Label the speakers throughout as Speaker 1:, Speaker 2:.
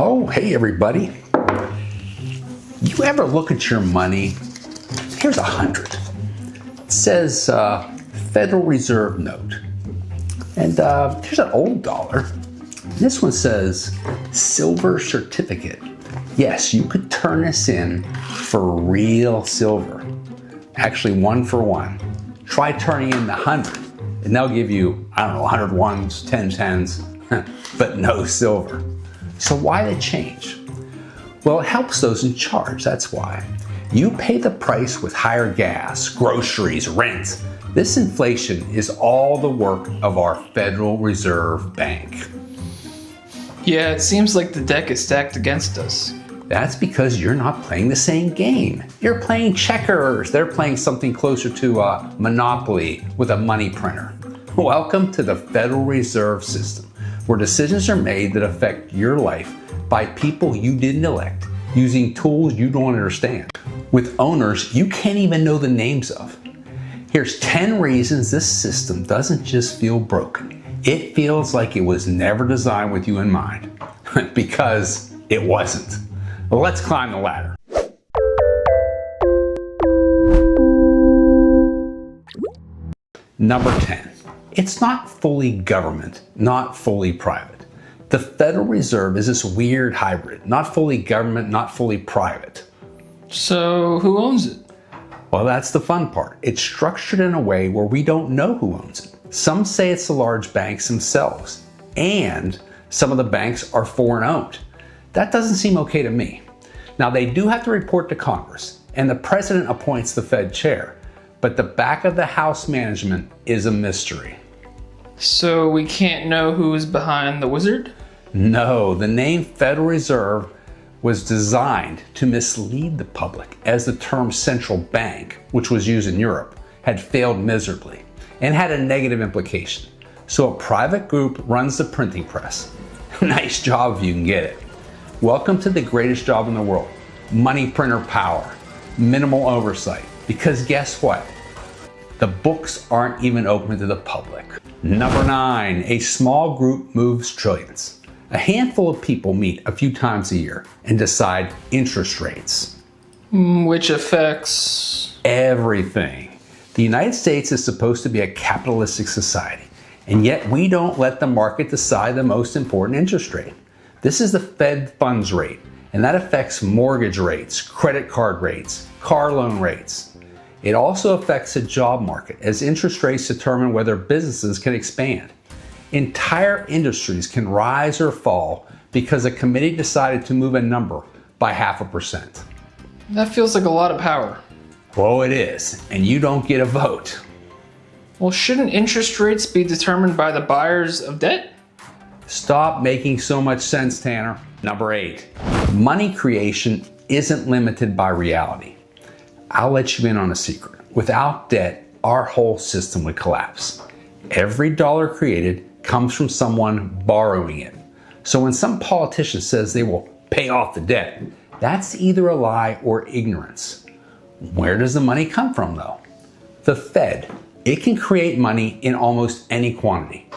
Speaker 1: Oh, hey everybody. You ever look at your money? Here's 100. It says Federal Reserve note. And here's an old dollar. This one says silver certificate. Yes, you could turn this in for real silver. Actually, 1 for 1. Try turning in the 100 and they'll give you, I don't know, 100 ones, 10 tens, but no silver. So why the change? Well, it helps those in charge, that's why. You pay the price with higher gas, groceries, rent. This inflation is all the work of our Federal Reserve Bank.
Speaker 2: Yeah, it seems like the deck is stacked against us.
Speaker 1: That's because you're not playing the same game. You're playing checkers. They're playing something closer to Monopoly with a money printer. Welcome to the Federal Reserve System, where decisions are made that affect your life by people you didn't elect, using tools you don't understand, with owners you can't even know the names of. Here's 10 reasons this system doesn't just feel broken. It feels like it was never designed with you in mind, because it wasn't. Well, let's climb the ladder. Number 10. It's not fully government, not fully private. The Federal Reserve is this weird hybrid, not fully government, not fully private.
Speaker 2: So who owns it?
Speaker 1: Well, that's the fun part. It's structured in a way where we don't know who owns it. Some say it's the large banks themselves, and some of the banks are foreign owned. That doesn't seem okay to me. Now, they do have to report to Congress, and the president appoints the Fed chair, but the back of the house management is a mystery.
Speaker 2: So we can't know who is behind the wizard?
Speaker 1: No, the name Federal Reserve was designed to mislead the public, as the term central bank, which was used in Europe, had failed miserably and had a negative implication. So a private group runs the printing press. Nice job if you can get it. Welcome to the greatest job in the world. Money printer power, minimal oversight. Because guess what? The books aren't even open to the public. Number 9, a small group moves trillions. A handful of people meet a few times a year and decide interest rates.
Speaker 2: Which affects
Speaker 1: everything. The United States is supposed to be a capitalistic society, and yet we don't let the market decide the most important interest rate. This is the Fed funds rate, and that affects mortgage rates, credit card rates, car loan rates. It also affects the job market, as interest rates determine whether businesses can expand. Entire industries can rise or fall because a committee decided to move a number by 0.5%.
Speaker 2: That feels like a lot of power.
Speaker 1: Well, it is, and you don't get a vote.
Speaker 2: Well, shouldn't interest rates be determined by the buyers of debt?
Speaker 1: Stop making so much sense, Tanner. Number 8, money creation isn't limited by reality. I'll let you in on a secret. Without debt, our whole system would collapse. Every dollar created comes from someone borrowing it. So when some politician says they will pay off the debt, that's either a lie or ignorance. Where does the money come from though? The Fed. It can create money in almost any quantity.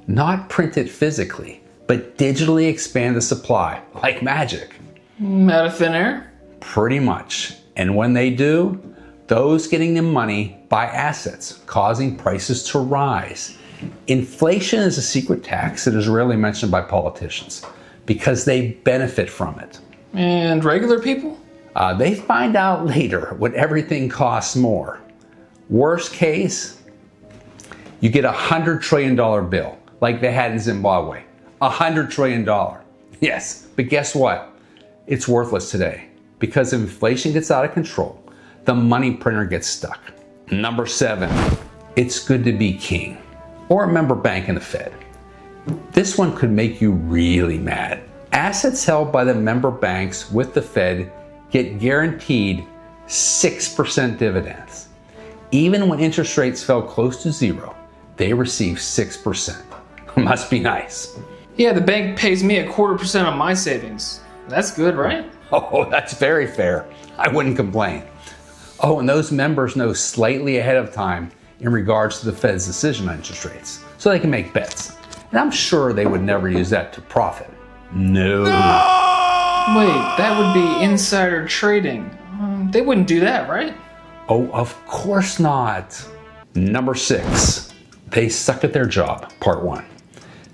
Speaker 1: Not print it physically, but digitally expand the supply, like magic.
Speaker 2: Out of thin air?
Speaker 1: Pretty much. And when they do, those getting the money buy assets, causing prices to rise. Inflation is a secret tax that is rarely mentioned by politicians because they benefit from it.
Speaker 2: And regular people?
Speaker 1: They find out later when everything costs more. Worst case, you get $100 trillion bill, like they had in Zimbabwe. $100 trillion. Yes, but guess what? It's worthless today because if inflation gets out of control, the money printer gets stuck. Number 7, it's good to be king or a member bank in the Fed. This one could make you really mad. Assets held by the member banks with the Fed get guaranteed 6% dividends. Even when interest rates fell close to zero, they receive 6%. Must be nice.
Speaker 2: Yeah, the bank pays me 0.25% on my savings. That's good, right?
Speaker 1: Oh, that's very fair. I wouldn't complain. Oh, and those members know slightly ahead of time in regards to the Fed's decision on interest rates, so they can make bets. And I'm sure they would never use that to profit. No.
Speaker 2: Wait, that would be insider trading. They wouldn't do that, right?
Speaker 1: Oh, of course not. Number 6, they suck at their job, part 1.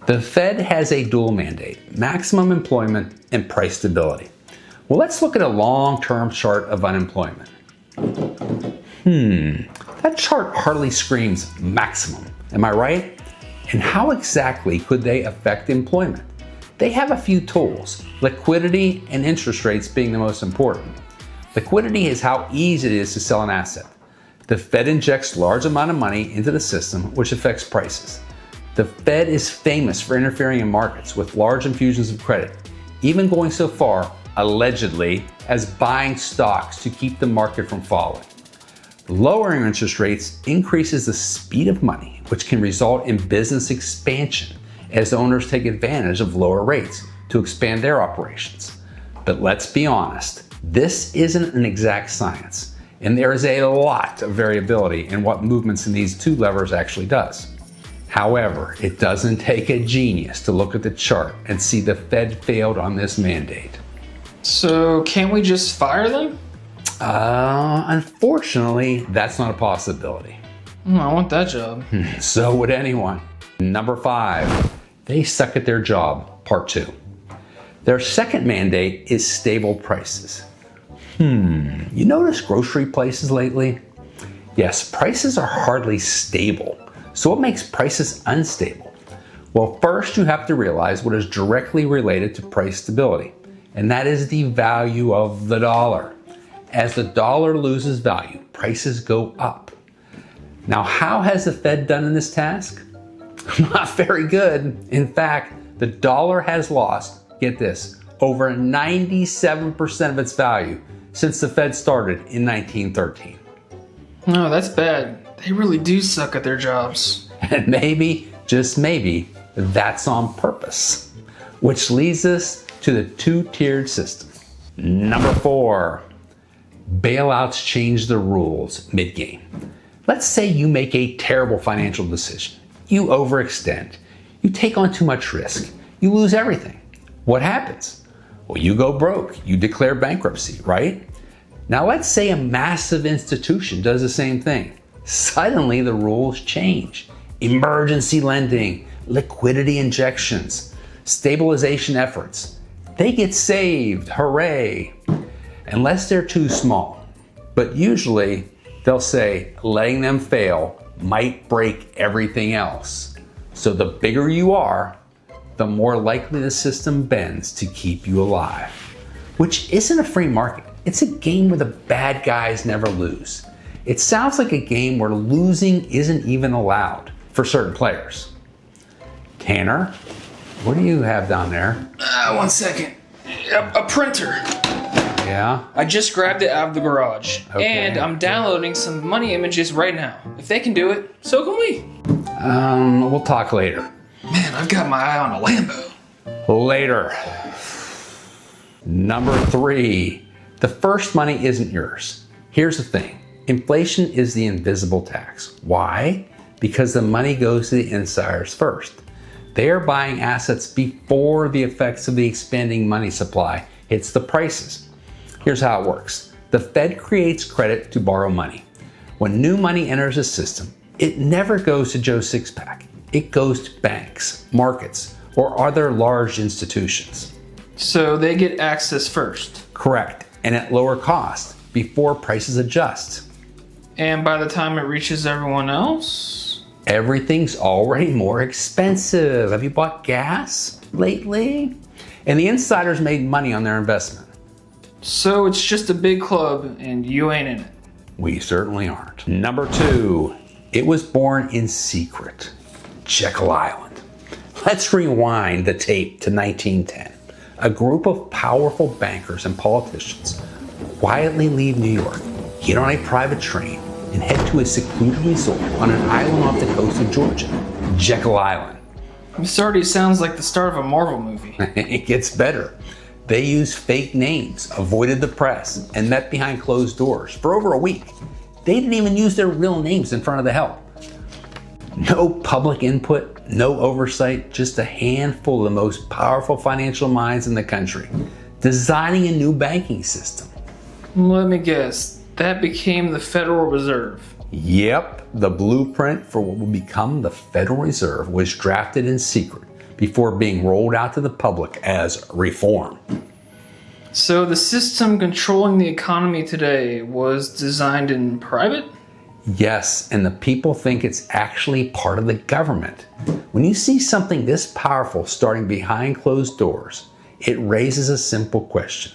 Speaker 1: The Fed has a dual mandate, maximum employment and price stability. Well, let's look at a long-term chart of unemployment. That chart hardly screams maximum, am I right? And how exactly could they affect employment? They have a few tools, liquidity and interest rates being the most important. Liquidity is how easy it is to sell an asset. The Fed injects large amount of money into the system, which affects prices. The Fed is famous for interfering in markets with large infusions of credit, even going so far, allegedly, as buying stocks to keep the market from falling. Lowering interest rates increases the speed of money, which can result in business expansion as owners take advantage of lower rates to expand their operations. But let's be honest, this isn't an exact science, and there is a lot of variability in what movements in these two levers actually does. However, it doesn't take a genius to look at the chart and see the Fed failed on this mandate.
Speaker 2: So can't we just fire them?
Speaker 1: Unfortunately, that's not a possibility.
Speaker 2: I want that job.
Speaker 1: So would anyone. Number 5, they suck at their job, part 2. Their second mandate is stable prices. You notice grocery prices lately? Yes, prices are hardly stable. So what makes prices unstable? Well, first you have to realize what is directly related to price stability, and that is the value of the dollar. As the dollar loses value, prices go up. Now, how has the Fed done in this task? Not very good. In fact, the dollar has lost, get this, over 97% of its value since the Fed started in 1913.
Speaker 2: No, that's bad. They really do suck at their jobs.
Speaker 1: And maybe, just maybe, that's on purpose. Which leads us to the two-tiered system. Number 4, bailouts change the rules mid-game. Let's say you make a terrible financial decision. You overextend. You take on too much risk. You lose everything. What happens? Well, you go broke. You declare bankruptcy, right? Now let's say a massive institution does the same thing. Suddenly the rules change. Emergency lending, liquidity injections, stabilization efforts. They get saved, hooray. Unless they're too small. But usually they'll say letting them fail might break everything else. So the bigger you are, the more likely the system bends to keep you alive. Which isn't a free market. It's a game where the bad guys never lose. It sounds like a game where losing isn't even allowed for certain players. Tanner, what do you have down there?
Speaker 2: 1 second. A printer.
Speaker 1: Yeah?
Speaker 2: I just grabbed it out of the garage.
Speaker 1: Okay.
Speaker 2: And I'm downloading some money images right now. If they can do it, so can we.
Speaker 1: We'll talk later.
Speaker 2: Man, I've got my eye on a Lambo.
Speaker 1: Later. Number 3, the first money isn't yours. Here's the thing. Inflation is the invisible tax. Why? Because the money goes to the insiders first. They are buying assets before the effects of the expanding money supply hits the prices. Here's how it works. The Fed creates credit to borrow money. When new money enters the system, it never goes to Joe Sixpack. It goes to banks, markets, or other large institutions.
Speaker 2: So they get access first.
Speaker 1: Correct, and at lower cost before prices adjust.
Speaker 2: And by the time it reaches everyone else?
Speaker 1: Everything's already more expensive. Have you bought gas lately? And the insiders made money on their investment.
Speaker 2: So it's just a big club and you ain't in it.
Speaker 1: We certainly aren't. Number 2, it was born in secret. Jekyll Island. Let's rewind the tape to 1910. A group of powerful bankers and politicians quietly leave New York, get on a private train, and head to a secluded resort on an island off the coast of Georgia, Jekyll Island.
Speaker 2: This already sounds like the start of a Marvel movie.
Speaker 1: It gets better. They used fake names, avoided the press, and met behind closed doors for over a week. They didn't even use their real names in front of the help. No public input, no oversight, just a handful of the most powerful financial minds in the country. designing a new banking system.
Speaker 2: Let me guess. That became the Federal Reserve.
Speaker 1: Yep, the blueprint for what would become the Federal Reserve was drafted in secret before being rolled out to the public as reform.
Speaker 2: So the system controlling the economy today was designed in private?
Speaker 1: Yes, and the people think it's actually part of the government. When you see something this powerful starting behind closed doors, it raises a simple question.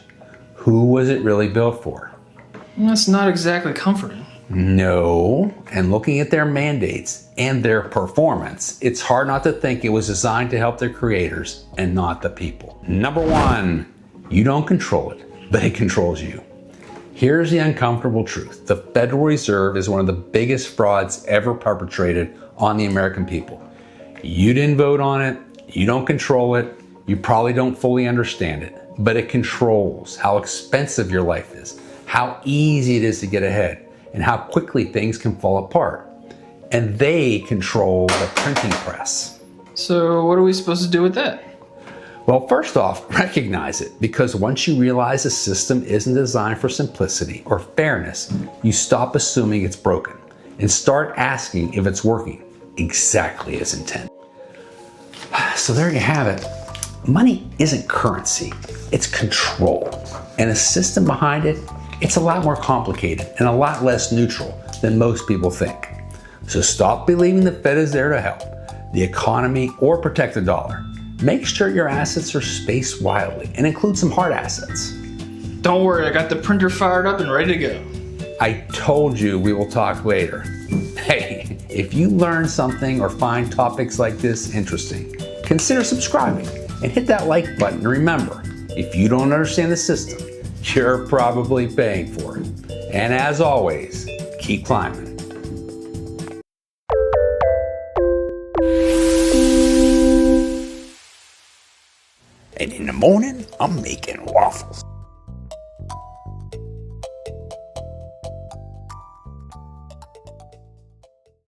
Speaker 1: Who was it really built for?
Speaker 2: That's not exactly comforting.
Speaker 1: No, and looking at their mandates and their performance, it's hard not to think it was designed to help their creators and not the people. Number one, you don't control it, but it controls you. Here's the uncomfortable truth. The Federal Reserve is one of the biggest frauds ever perpetrated on the American people. You didn't vote on it, you don't control it, you probably don't fully understand it, but it controls how expensive your life is, how easy it is to get ahead, and how quickly things can fall apart. And they control the printing press.
Speaker 2: So what are we supposed to do with that?
Speaker 1: Well, first off, recognize it, because once you realize a system isn't designed for simplicity or fairness, you stop assuming it's broken and start asking if it's working exactly as intended. So there you have it. Money isn't currency, it's control. And the system behind it, it's a lot more complicated and a lot less neutral than most people think. So stop believing the Fed is there to help the economy or protect the dollar. Make sure your assets are spaced wildly and include some hard assets.
Speaker 2: Don't worry, I got the printer fired up and ready to go.
Speaker 1: I told you we will talk later. Hey, if you learn something or find topics like this interesting, consider subscribing and hit that like button. And remember, if you don't understand the system, you're probably paying for it. And as always, keep climbing. And in the morning, I'm making waffles.